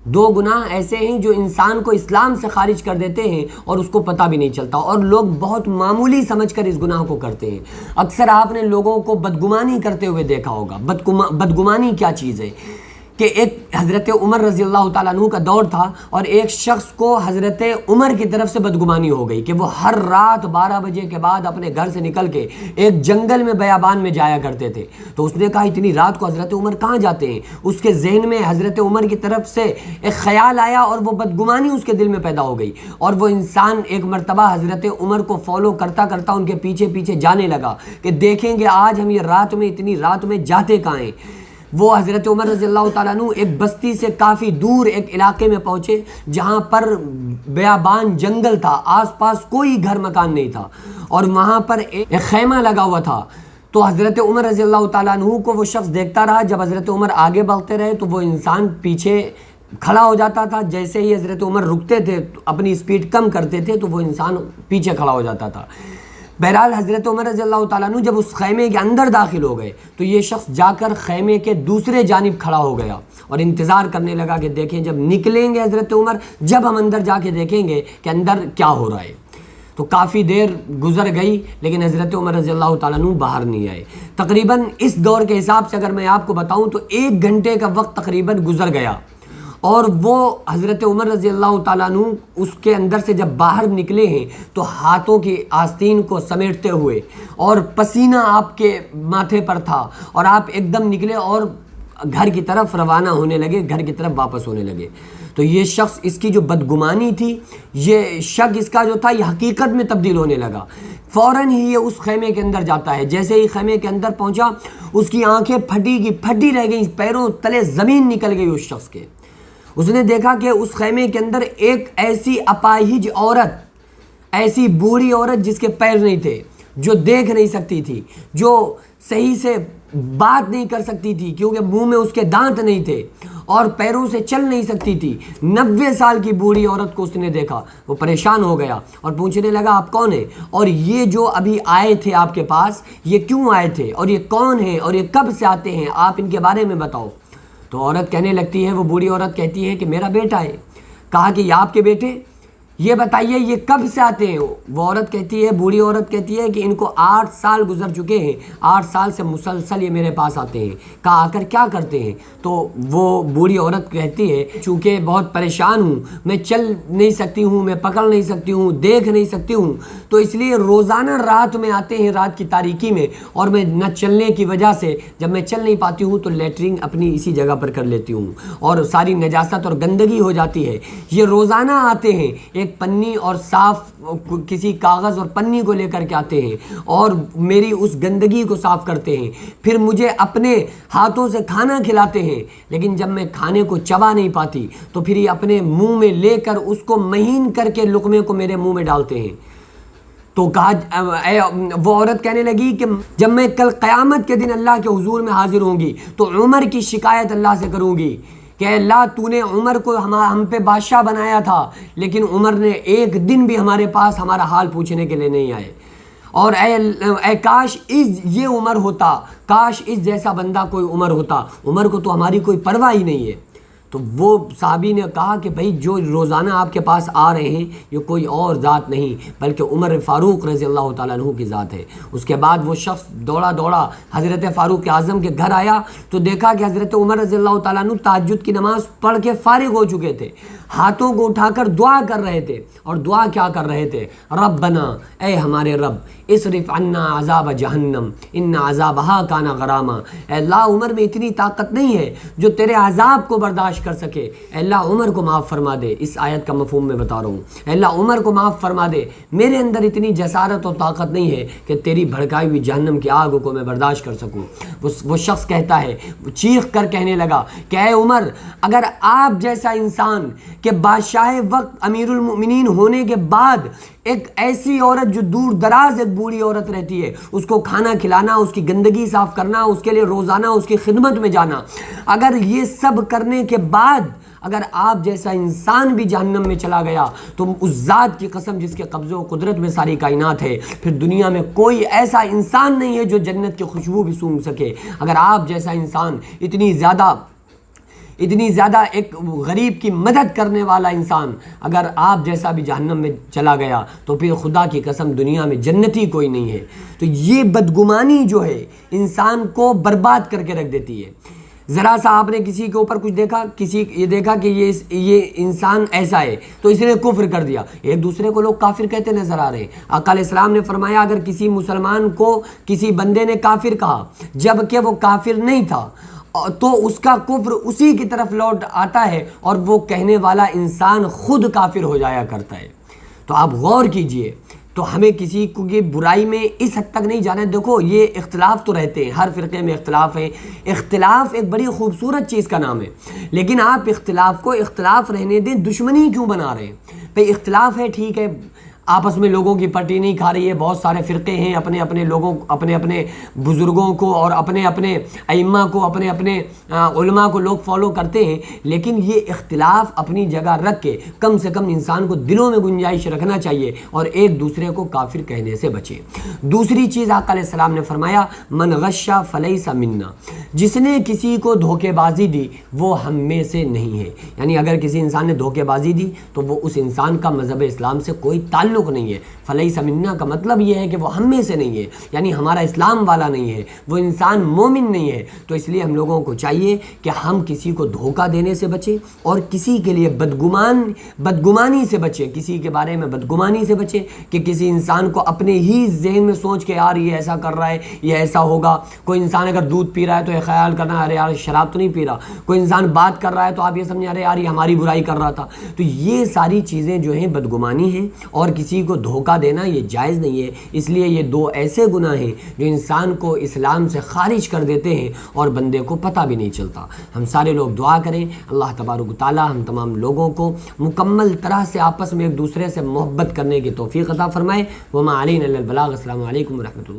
دو گناہ ایسے ہیں جو انسان کو اسلام سے خارج کر دیتے ہیں اور اس کو پتہ بھی نہیں چلتا، اور لوگ بہت معمولی سمجھ کر اس گناہ کو کرتے ہیں۔ اکثر آپ نے لوگوں کو بدگمانی کرتے ہوئے دیکھا ہوگا۔ بدگمانی کیا چیز ہے کہ ایک حضرت عمر رضی اللہ تعالیٰ عنہ کا دور تھا، اور ایک شخص کو حضرت عمر کی طرف سے بدگمانی ہو گئی کہ وہ ہر رات 12 بجے کے بعد اپنے گھر سے نکل کے ایک جنگل میں بیابان میں جایا کرتے تھے۔ تو اس نے کہا اتنی رات کو حضرت عمر کہاں جاتے ہیں؟ اس کے ذہن میں حضرت عمر کی طرف سے ایک خیال آیا اور وہ بدگمانی اس کے دل میں پیدا ہو گئی، اور وہ انسان ایک مرتبہ حضرت عمر کو فالو کرتا کرتا ان کے پیچھے پیچھے جانے لگا کہ دیکھیں گے آج ہم یہ رات میں اتنی رات میں جاتے کہاں ہیں۔ وہ حضرت عمر رضی اللہ تعالیٰ عنہ ایک بستی سے کافی دور ایک علاقے میں پہنچے جہاں پر بیابان جنگل تھا، آس پاس کوئی گھر مکان نہیں تھا، اور وہاں پر ایک خیمہ لگا ہوا تھا۔ تو حضرت عمر رضی اللہ تعالیٰ عنہ کو وہ شخص دیکھتا رہا۔ جب حضرت عمر آگے بڑھتے رہے تو وہ انسان پیچھے کھڑا ہو جاتا تھا، جیسے ہی حضرت عمر رکتے تھے اپنی سپیڈ کم کرتے تھے تو وہ انسان پیچھے کھڑا ہو جاتا تھا۔ بہرحال حضرت عمر رضی اللہ تعالیٰ عنہ جب اس خیمے کے اندر داخل ہو گئے تو یہ شخص جا کر خیمے کے دوسرے جانب کھڑا ہو گیا اور انتظار کرنے لگا کہ دیکھیں جب نکلیں گے حضرت عمر، جب ہم اندر جا کے دیکھیں گے کہ اندر کیا ہو رہا ہے۔ تو کافی دیر گزر گئی لیکن حضرت عمر رضی اللہ تعالیٰ عنہ باہر نہیں آئے۔ تقریباً اس دور کے حساب سے اگر میں آپ کو بتاؤں تو 1 گھنٹے کا وقت تقریباً گزر گیا، اور وہ حضرت عمر رضی اللہ تعالیٰ عنہ اس کے اندر سے جب باہر نکلے ہیں تو ہاتھوں کی آستین کو سمیٹتے ہوئے، اور پسینہ آپ کے ماتھے پر تھا، اور آپ ایک دم نکلے اور گھر کی طرف روانہ ہونے لگے، گھر کی طرف واپس ہونے لگے۔ تو یہ شخص، اس کی جو بدگمانی تھی، یہ شک اس کا جو تھا یہ حقیقت میں تبدیل ہونے لگا۔ فوراً ہی یہ اس خیمے کے اندر جاتا ہے۔ جیسے ہی خیمے کے اندر پہنچا اس کی آنکھیں پھٹی رہ گئیں، پیروں تلے زمین نکل گئی اس شخص کے۔ اس نے دیکھا کہ اس خیمے کے اندر ایک ایسی اپاہج عورت، ایسی بوڑھی عورت جس کے پیر نہیں تھے، جو دیکھ نہیں سکتی تھی، جو صحیح سے بات نہیں کر سکتی تھی کیونکہ منہ میں اس کے دانت نہیں تھے، اور پیروں سے چل نہیں سکتی تھی۔ 90 سال کی بوڑھی عورت کو اس نے دیکھا، وہ پریشان ہو گیا اور پوچھنے لگا آپ کون ہیں، اور یہ جو ابھی آئے تھے آپ کے پاس یہ کیوں آئے تھے، اور یہ کون ہیں، اور یہ کب سے آتے ہیں، آپ ان کے بارے میں بتاؤ۔ تو عورت کہنے لگتی ہے، وہ بوڑھی عورت کہتی ہے کہ میرا بیٹا ہے۔ کہا کہ یہ آپ کے بیٹے، یہ بتائیے یہ کب سے آتے ہیں؟ وہ عورت کہتی ہے، بوڑھی عورت کہتی ہے کہ ان کو 8 سال گزر چکے ہیں، 8 سال سے مسلسل یہ میرے پاس آتے ہیں۔ کہا آ کر کیا کرتے ہیں؟ تو وہ بوڑھی عورت کہتی ہے چونکہ بہت پریشان ہوں، میں چل نہیں سکتی ہوں، میں پکڑ نہیں سکتی ہوں، دیکھ نہیں سکتی ہوں، تو اس لیے روزانہ رات میں آتے ہیں، رات کی تاریکی میں، اور میں نہ چلنے کی وجہ سے جب میں چل نہیں پاتی ہوں تو لیٹرنگ اپنی اسی جگہ پر کر لیتی ہوں، اور ساری نجاست اور گندگی ہو جاتی ہے۔ یہ روزانہ آتے ہیں، ایک پنی اور صاف کسی کاغذ اور پنی کو لے کر کے آتے ہیں اور میری اس گندگی کو صاف کرتے ہیں، پھر مجھے اپنے ہاتھوں سے کھانا کھلاتے ہیں، لیکن جب میں کھانے کو چبا نہیں پاتی تو پھر یہ اپنے منہ میں لے کر اس کو مہین کر کے لقمے کو میرے منہ میں ڈالتے ہیں۔ تو کہا، وہ عورت کہنے لگی کہ جب میں کل قیامت کے دن اللہ کے حضور میں حاضر ہوں گی تو عمر کی شکایت اللہ سے کروں گی کہ اے اللہ تو نے عمر کو ہم پہ بادشاہ بنایا تھا، لیکن عمر نے ایک دن بھی ہمارے پاس ہمارا حال پوچھنے کے لیے نہیں آئے، اور اے کاش یہ عمر ہوتا، کاش اس جیسا بندہ کوئی عمر ہوتا، عمر کو تو ہماری کوئی پرواہ ہی نہیں ہے۔ تو وہ صحابی نے کہا کہ بھائی جو روزانہ آپ کے پاس آ رہے ہیں یہ کوئی اور ذات نہیں بلکہ عمر فاروق رضی اللہ تعالیٰ عنہ کی ذات ہے۔ اس کے بعد وہ شخص دوڑا حضرت فاروق اعظم کے گھر آیا تو دیکھا کہ حضرت عمر رضی اللہ تعالیٰ عنہ تہجد کی نماز پڑھ کے فارغ ہو چکے تھے، ہاتھوں کو اٹھا کر دعا کر رہے تھے، اور دعا کیا کر رہے تھے؟ ربنا، اے ہمارے رب، اصرف عنا عذاب جہنم ان عذابہا کان غراما، اے اللہ عمر میں اتنی طاقت نہیں ہے جو تیرے عذاب کو برداشت کر سکے، اے اللہ عمر کو معاف فرما دے۔ اس آیت کا مفہوم میں بتا رہا ہوں، اے اللہ عمر کو معاف فرما دے، میرے اندر اتنی جسارت اور طاقت نہیں ہے کہ تیری بھڑکائی ہوئی جہنم کی آگ کو میں برداشت کر سکوں۔ وہ شخص کہتا ہے، چیخ کر کہنے لگا کہ اے عمر، اگر آپ جیسا انسان کہ بادشاہ وقت امیر المؤمنین ہونے کے بعد ایک ایسی عورت جو دور دراز ایک بوڑھی عورت رہتی ہے، اس کو کھانا کھلانا، اس کی گندگی صاف کرنا، اس کے لیے روزانہ اس کی خدمت میں جانا، اگر یہ سب کرنے کے بعد اگر آپ جیسا انسان بھی جہنم میں چلا گیا تو اس ذات کی قسم جس کے قبضے و قدرت میں ساری کائنات ہے، پھر دنیا میں کوئی ایسا انسان نہیں ہے جو جنت کی خوشبو بھی سونگھ سکے۔ اگر آپ جیسا انسان اتنی زیادہ ایک غریب کی مدد کرنے والا انسان اگر آپ جیسا بھی جہنم میں چلا گیا تو پھر خدا کی قسم دنیا میں جنتی کوئی نہیں ہے۔ تو یہ بدگمانی جو ہے انسان کو برباد کر کے رکھ دیتی ہے۔ ذرا سا آپ نے کسی کے اوپر کچھ دیکھا، یہ دیکھا کہ یہ انسان ایسا ہے تو اس نے کفر کر دیا، ایک دوسرے کو لوگ کافر کہتے نظر آ رہے ہیں۔ آقا علیہ السلام نے فرمایا اگر کسی مسلمان کو کسی بندے نے کافر کہا جبکہ وہ کافر نہیں تھا تو اس کا کفر اسی کی طرف لوٹ آتا ہے اور وہ کہنے والا انسان خود کافر ہو جایا کرتا ہے۔ تو آپ غور کیجئے، تو ہمیں کسی کو یہ برائی میں اس حد تک نہیں جانا ہے۔ دیکھو یہ اختلاف تو رہتے ہیں، ہر فرقے میں اختلاف ہے، اختلاف ایک بڑی خوبصورت چیز کا نام ہے، لیکن آپ اختلاف کو اختلاف رہنے دیں، دشمنی کیوں بنا رہے ہیں؟ بھئی اختلاف ہے، ٹھیک ہے، آپس میں لوگوں کی پٹی نہیں کھا رہی ہے، بہت سارے فرقے ہیں، اپنے اپنے لوگوں، اپنے اپنے بزرگوں کو اور اپنے اپنے ائمہ کو، اپنے اپنے علماء کو لوگ فالو کرتے ہیں، لیکن یہ اختلاف اپنی جگہ رکھ کے کم سے کم انسان کو دلوں میں گنجائش رکھنا چاہیے اور ایک دوسرے کو کافر کہنے سے بچے۔ دوسری چیز آقا علیہ السلام نے فرمایا من غش فلیس منا، جس نے کسی کو دھوکے بازی دی وہ ہم میں سے نہیں ہے۔ یعنی اگر کسی انسان نے دھوکے بازی دی تو وہ اس انسان کا مذہب اسلام سے کوئی تعلق نہیں ہے۔ فلیس منا کا مطلب یہ ہے کہ وہ ہم میں سے نہیں ہے، یعنی ہمارا اسلام والا نہیں ہے، وہ انسان مومن نہیں ہے۔ تو اس لیے ہم لوگوں کو چاہیے کہ ہم کسی کو دھوکہ دینے سے بچیں اور کسی کے لیے بدگمانی سے بچیں، کسی کے بارے میں بدگمانی سے بچیں کہ کسی انسان کو اپنے ہی ذہن میں سوچ کے یار یہ ایسا کر رہا ہے، یہ ایسا ہوگا۔ کوئی انسان اگر دودھ پی رہا ہے تو یہ خیال کرنا ارے یار شراب تو نہیں پی رہا، کوئی انسان بات کر رہا ہے تو آپ یہ سمجھیں ارے یار یہ ہماری برائی کر رہا تھا۔ تو یہ ساری چیزیں جو ہیں بدگمانی ہیں اور کسی کو دھوکہ دینا یہ جائز نہیں ہے۔ اس لیے یہ دو ایسے گناہ ہیں جو انسان کو اسلام سے خارج کر دیتے ہیں اور بندے کو پتہ بھی نہیں چلتا۔ ہم سارے لوگ دعا کریں اللہ تبارک و تعالی ہم تمام لوگوں کو مکمل طرح سے آپس میں ایک دوسرے سے محبت کرنے کی توفیق عطا فرمائے۔ وما علینا الا البلاغ۔ السلام علیکم ورحمۃ اللہ۔